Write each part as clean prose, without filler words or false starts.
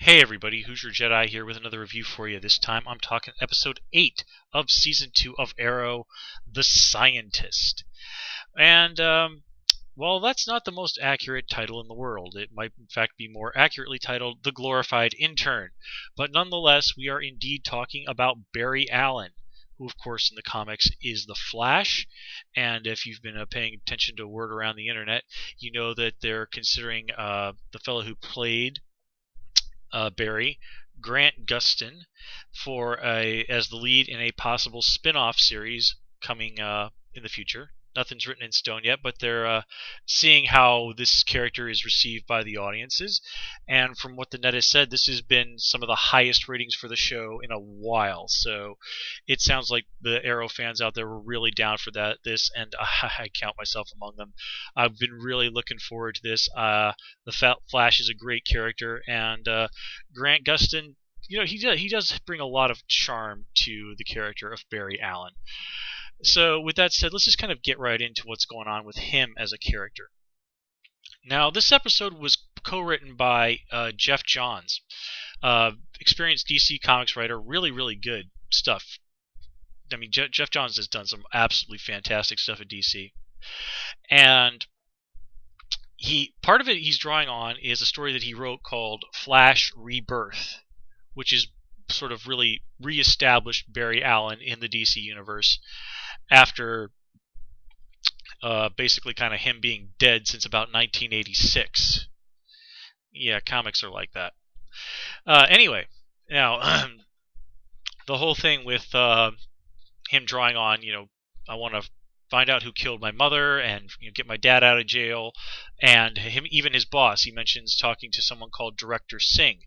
Hey everybody, Hoosier Jedi here with another review for you. This time I'm talking episode 8 of season 2 of Arrow, The Scientist. And, well, that's not the most accurate title in the world. It might in fact be more accurately titled The Glorified Intern. But nonetheless, we are indeed talking about Barry Allen, who of course in the comics is the Flash. And if you've been paying attention to word around the internet, you know that they're considering the fellow who played Barry, Grant Gustin, as the lead in a possible spin-off series coming in the future. Nothing's written in stone yet, but they're seeing how this character is received by the audiences. And from what the net has said, this has been some of the highest ratings for the show in a while. So it sounds like the Arrow fans out there were really down for this, and I count myself among them. I've been really looking forward to this. The Flash is a great character, and Grant Gustin, he does bring a lot of charm to the character of Barry Allen. So with that said, let's just kind of get right into what's going on with him as a character. Now, this episode was co-written by Jeff Johns, experienced DC Comics writer, really good stuff. I mean, Jeff Johns has done some absolutely fantastic stuff at DC. And part of it he's drawing on is a story that he wrote called Flash Rebirth, which is sort of really reestablished Barry Allen in the DC universe after basically kind of him being dead since about 1986. Yeah, comics are like that. Anyway, now the whole thing with him drawing on, I want to find out who killed my mother and get my dad out of jail, and even his boss, he mentions talking to someone called Director Singh.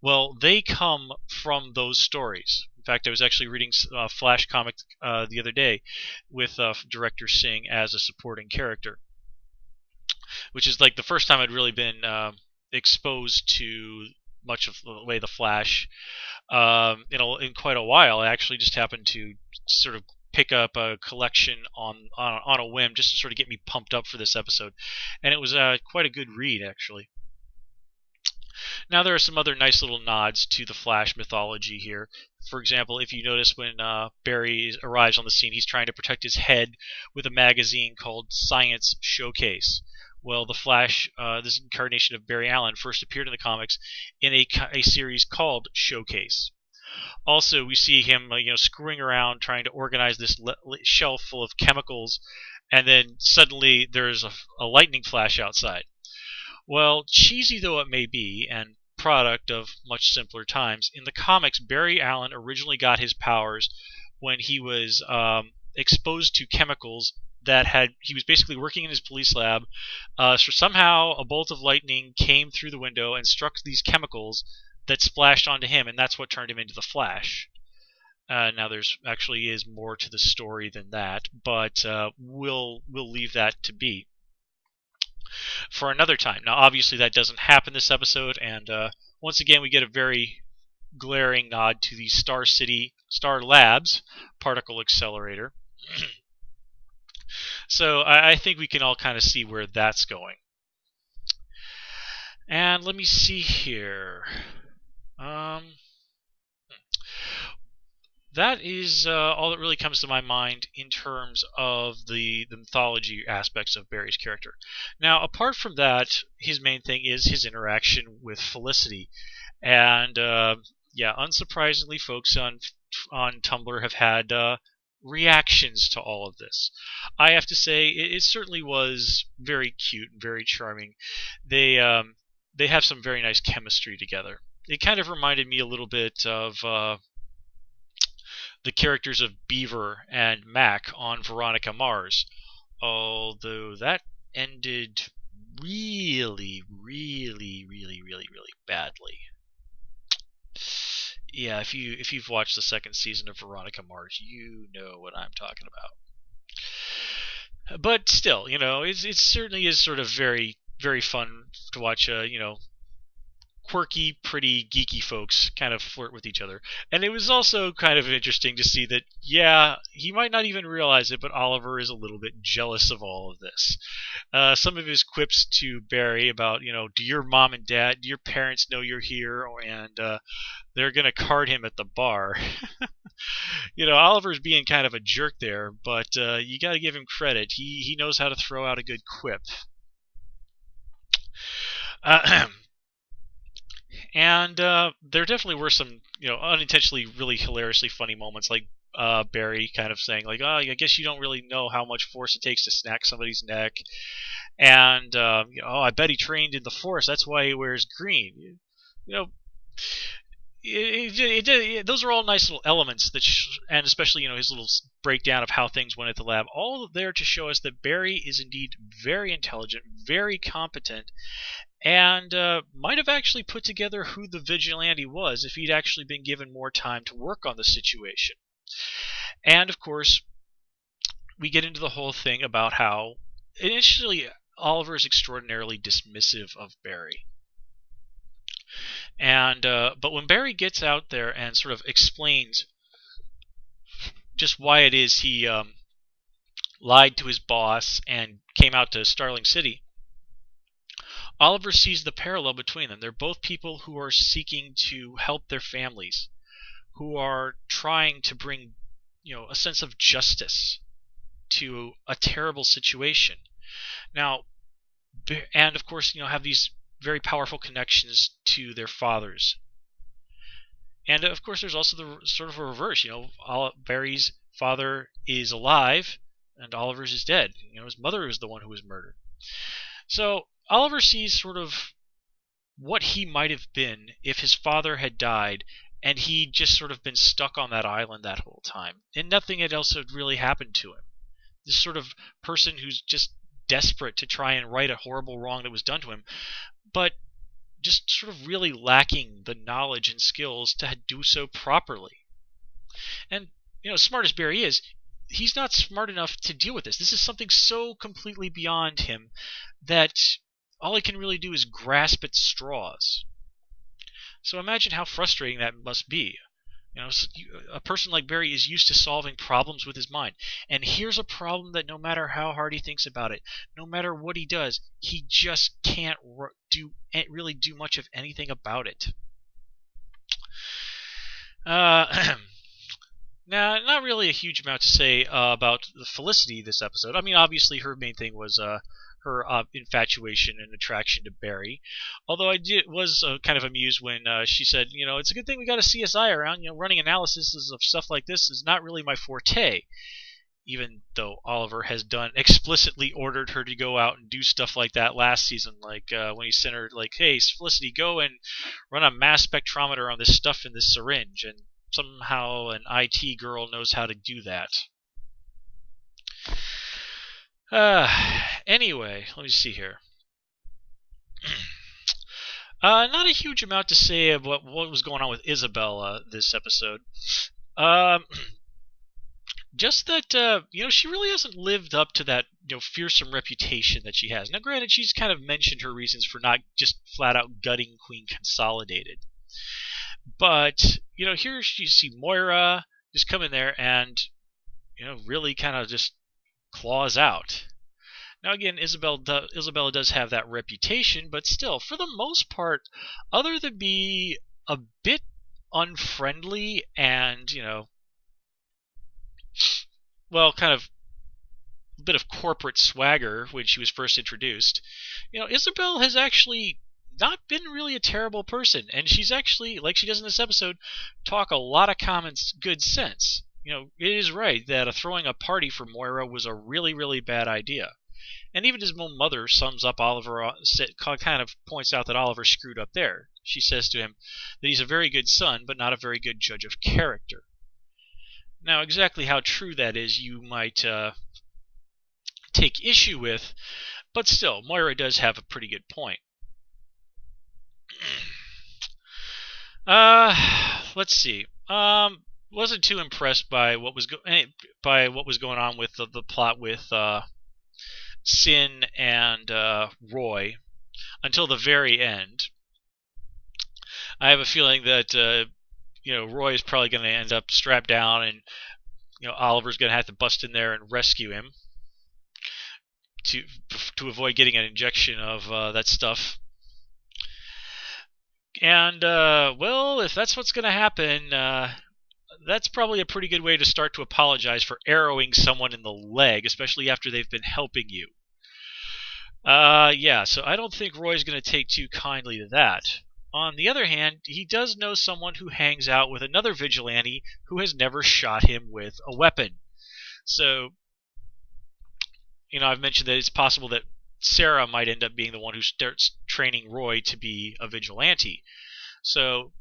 Well, they come from those stories. In fact, I was actually reading a Flash comic the other day with Director Singh as a supporting character, which is like the first time I'd really been exposed to much of the way the Flash in quite a while. I actually just happened to sort of pick up a collection on a whim just to sort of get me pumped up for this episode, and it was quite a good read actually. Now there are some other nice little nods to the Flash mythology here. For example, if you notice when Barry arrives on the scene, he's trying to protect his head with a magazine called Science Showcase. Well, the Flash, this incarnation of Barry Allen, first appeared in the comics in a series called Showcase. Also, we see him, screwing around trying to organize this shelf full of chemicals, and then suddenly there's a lightning flash outside. Well, cheesy though it may be, and product of much simpler times, in the comics, Barry Allen originally got his powers when he was exposed to chemicals he was basically working in his police lab. So somehow a bolt of lightning came through the window and struck these chemicals that splashed onto him, and that's what turned him into the Flash. Now there's actually is more to the story than that, but we'll leave that to be for another time. Now obviously that doesn't happen this episode, and once again we get a very glaring nod to the Star Labs particle accelerator. So I think we can all kind of see where that's going. And let me see here. That is all that really comes to my mind in terms of the mythology aspects of Barry's character. Now, apart from that, his main thing is his interaction with Felicity. And, yeah, unsurprisingly, folks on Tumblr have had reactions to all of this. I have to say, it certainly was very cute and very charming. They have some very nice chemistry together. It kind of reminded me a little bit of the characters of Beaver and Mac on Veronica Mars, although that ended really badly. Yeah, if you've watched the second season of Veronica Mars, you know what I'm talking about. But still, it certainly is sort of very fun to watch. quirky, pretty, geeky folks kind of flirt with each other. And it was also kind of interesting to see that, yeah, he might not even realize it, but Oliver is a little bit jealous of all of this. Some of his quips to Barry about, do your mom and dad, do your parents know you're here? And they're going to card him at the bar. Oliver's being kind of a jerk there, but you got to give him credit. He knows how to throw out a good quip. And there definitely were some, unintentionally really hilariously funny moments, like Barry kind of saying, like, "Oh, I guess you don't really know how much force it takes to snap somebody's neck," and "Oh, I bet he trained in the forest. That's why he wears green." Those are all nice little elements and especially his little breakdown of how things went at the lab, all there to show us that Barry is indeed very intelligent, very competent, and might have actually put together who the vigilante was if he'd actually been given more time to work on the situation. And of course, we get into the whole thing about how initially Oliver is extraordinarily dismissive of Barry. And but when Barry gets out there and sort of explains just why it is he lied to his boss and came out to Starling City, Oliver sees the parallel between them. They're both people who are seeking to help their families, who are trying to bring, a sense of justice to a terrible situation. Now, and of course, have these very powerful connections to their fathers. And of course, there's also the sort of a reverse. Barry's father is alive, and Oliver's is dead. His mother was the one who was murdered. So Oliver sees sort of what he might have been if his father had died and he'd just sort of been stuck on that island that whole time, and nothing else had really happened to him. This sort of person who's just desperate to try and right a horrible wrong that was done to him, but just sort of really lacking the knowledge and skills to do so properly. And, smart as Barry is, he's not smart enough to deal with this. This is something so completely beyond him that all he can really do is grasp at straws. So imagine how frustrating that must be. A person like Barry is used to solving problems with his mind. And here's a problem that no matter how hard he thinks about it, no matter what he does, he just can't really do much of anything about it. Now, not really a huge amount to say about Felicity this episode. I mean, obviously her main thing was her infatuation and attraction to Barry. Although I was kind of amused when she said, it's a good thing we got a CSI around. Running analysis of stuff like this is not really my forte. Even though Oliver has explicitly ordered her to go out and do stuff like that last season, like when he sent her, like, "Hey, Felicity, go and run a mass spectrometer on this stuff in this syringe," and somehow an IT girl knows how to do that. Anyway, let me see here. Not a huge amount to say about what was going on with Isabella this episode. Just that, she really hasn't lived up to that, fearsome reputation that she has. Now, granted, she's kind of mentioned her reasons for not just flat out gutting Queen Consolidated. But, here you see Moira just come in there and, really kind of just claws out. Now again, Isabella does have that reputation, but still, for the most part, other than be a bit unfriendly and, kind of a bit of corporate swagger when she was first introduced, Isabel has actually not been really a terrible person, and she's actually, like she does in this episode, talk a lot of common good sense. It is right that throwing a party for Moira was a really, really bad idea. And even his own mother sums up Oliver, kind of points out that Oliver screwed up there. She says to him that he's a very good son, but not a very good judge of character. Now, exactly how true that is, you might take issue with, but still, Moira does have a pretty good point. Let's see. Wasn't too impressed by what was going on with the plot with Sin and Roy until the very end. I have a feeling that Roy is probably going to end up strapped down, and Oliver's going to have to bust in there and rescue him to avoid getting an injection of that stuff. And well, if that's what's going to happen, that's probably a pretty good way to start to apologize for arrowing someone in the leg, especially after they've been helping you. Yeah, so I don't think Roy's going to take too kindly to that. On the other hand, he does know someone who hangs out with another vigilante who has never shot him with a weapon. So, I've mentioned that it's possible that Sarah might end up being the one who starts training Roy to be a vigilante. So,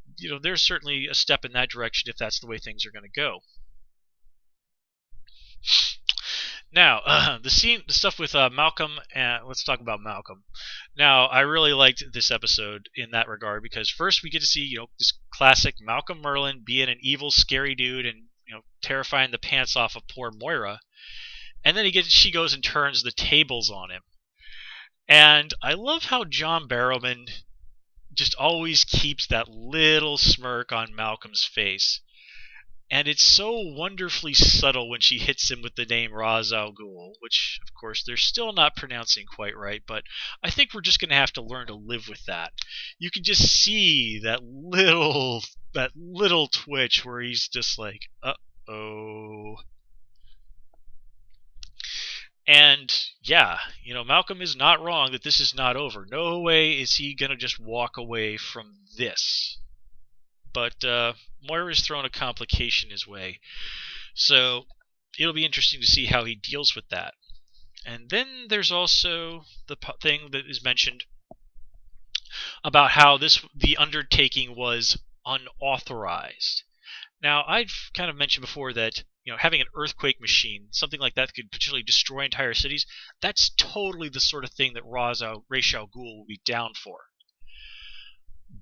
there's certainly a step in that direction if that's the way things are going to go. Now, the stuff with Malcolm, and let's talk about Malcolm. Now, I really liked this episode in that regard because first we get to see, this classic Malcolm Merlyn being an evil, scary dude and, terrifying the pants off of poor Moira. And then she goes and turns the tables on him. And I love how John Barrowman just always keeps that little smirk on Malcolm's face. And it's so wonderfully subtle when she hits him with the name Ra's al Ghul, which, of course, they're still not pronouncing quite right, but I think we're just going to have to learn to live with that. You can just see that little twitch where he's just like, uh-oh. And, yeah, Malcolm is not wrong that this is not over. No way is he going to just walk away from this. But Moira's thrown a complication his way. So it'll be interesting to see how he deals with that. And then there's also the thing that is mentioned about how the undertaking was unauthorized. Now, I've kind of mentioned before that having an earthquake machine, something like that could potentially destroy entire cities, that's totally the sort of thing that Ra's al Ghul will be down for.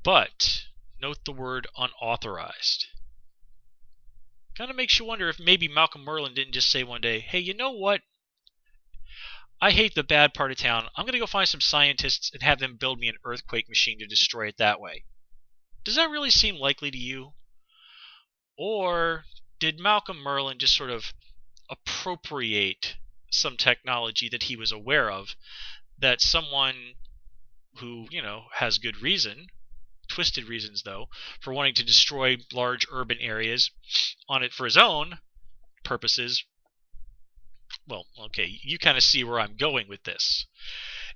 But note the word unauthorized. Kind of makes you wonder if maybe Malcolm Merlyn didn't just say one day, hey, you know what? I hate the bad part of town. I'm going to go find some scientists and have them build me an earthquake machine to destroy it that way. Does that really seem likely to you? Or did Malcolm Merlyn just sort of appropriate some technology that he was aware of that someone who, has good reason, twisted reasons though, for wanting to destroy large urban areas on it for his own purposes? Well, okay, you kind of see where I'm going with this.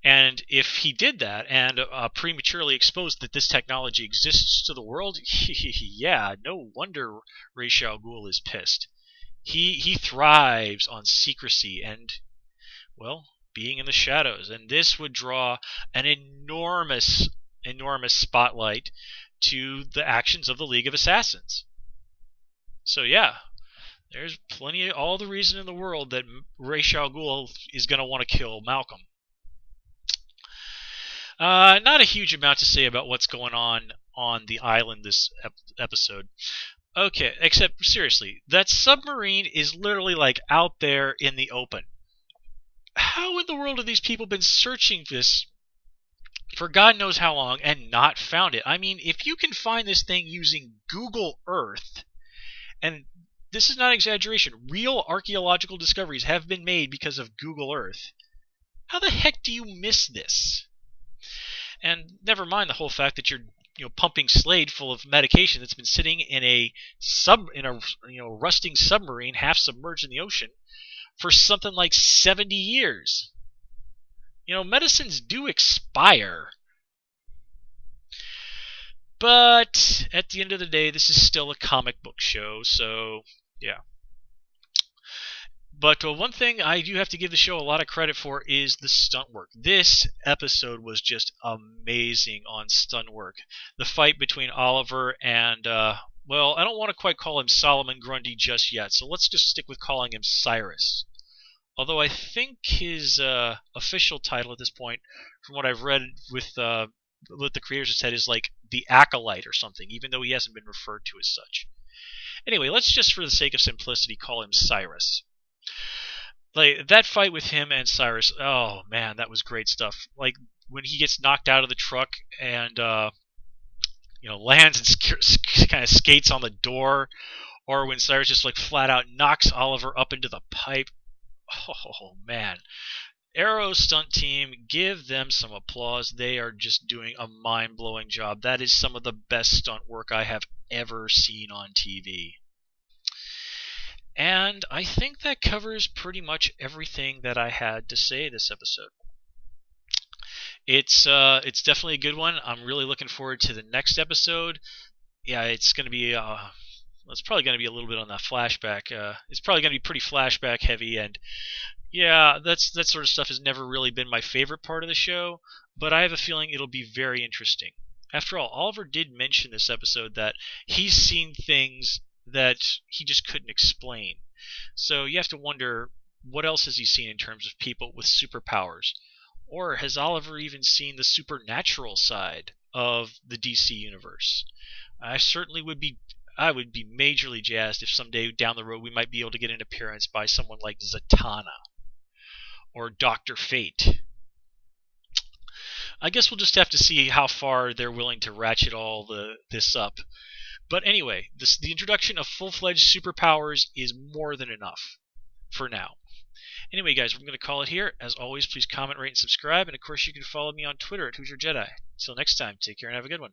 And if he did that and prematurely exposed that this technology exists to the world, yeah, no wonder Ra's al Ghul is pissed. He thrives on secrecy and, well, being in the shadows. And this would draw an enormous spotlight to the actions of the League of Assassins. So yeah, there's all the reason in the world that Ra's al Ghul is going to want to kill Malcolm. Not a huge amount to say about what's going on the island this episode. Okay, except seriously, that submarine is literally like out there in the open. How in the world have these people been searching this for God knows how long and not found it? I mean, if you can find this thing using Google Earth, and this is not exaggeration, real archaeological discoveries have been made because of Google Earth. How the heck do you miss this? And never mind the whole fact that you're pumping Slade full of medication that's been sitting in a rusting submarine half submerged in the ocean for something like 70 years. Medicines do expire. But at the end of the day, this is still a comic book show, so yeah. But one thing I do have to give the show a lot of credit for is the stunt work. This episode was just amazing on stunt work. The fight between Oliver and, well, I don't want to quite call him Solomon Grundy just yet, so let's just stick with calling him Cyrus. Although I think his official title at this point, from what I've read with what the creators have said, is like the Acolyte or something, even though he hasn't been referred to as such. Anyway, let's just, for the sake of simplicity, call him Cyrus. Like, that fight with him and Cyrus, oh man, that was great stuff. Like, when he gets knocked out of the truck and lands and kind of skates on the door, or when Cyrus just like flat out knocks Oliver up into the pipe. Oh man. Arrow stunt team, give them some applause. They are just doing a mind-blowing job. That is some of the best stunt work I have ever seen on TV. And I think that covers pretty much everything that I had to say this episode. It's definitely a good one. I'm really looking forward to the next episode. Yeah, it's going to be it's probably going to be a little bit on that flashback. It's probably going to be pretty flashback heavy, and yeah, that sort of stuff has never really been my favorite part of the show, but I have a feeling it'll be very interesting. After all, Oliver did mention this episode that he's seen things that he just couldn't explain. So you have to wonder, what else has he seen in terms of people with superpowers? Or has Oliver even seen the supernatural side of the DC universe? I would be majorly jazzed if someday down the road we might be able to get an appearance by someone like Zatanna or Dr. Fate. I guess we'll just have to see how far they're willing to ratchet this up. But anyway, the introduction of full-fledged superpowers is more than enough for now. Anyway, guys, we're going to call it here. As always, please comment, rate, and subscribe. And, of course, you can follow me on Twitter at Who's Your Jedi. Until next time, take care and have a good one.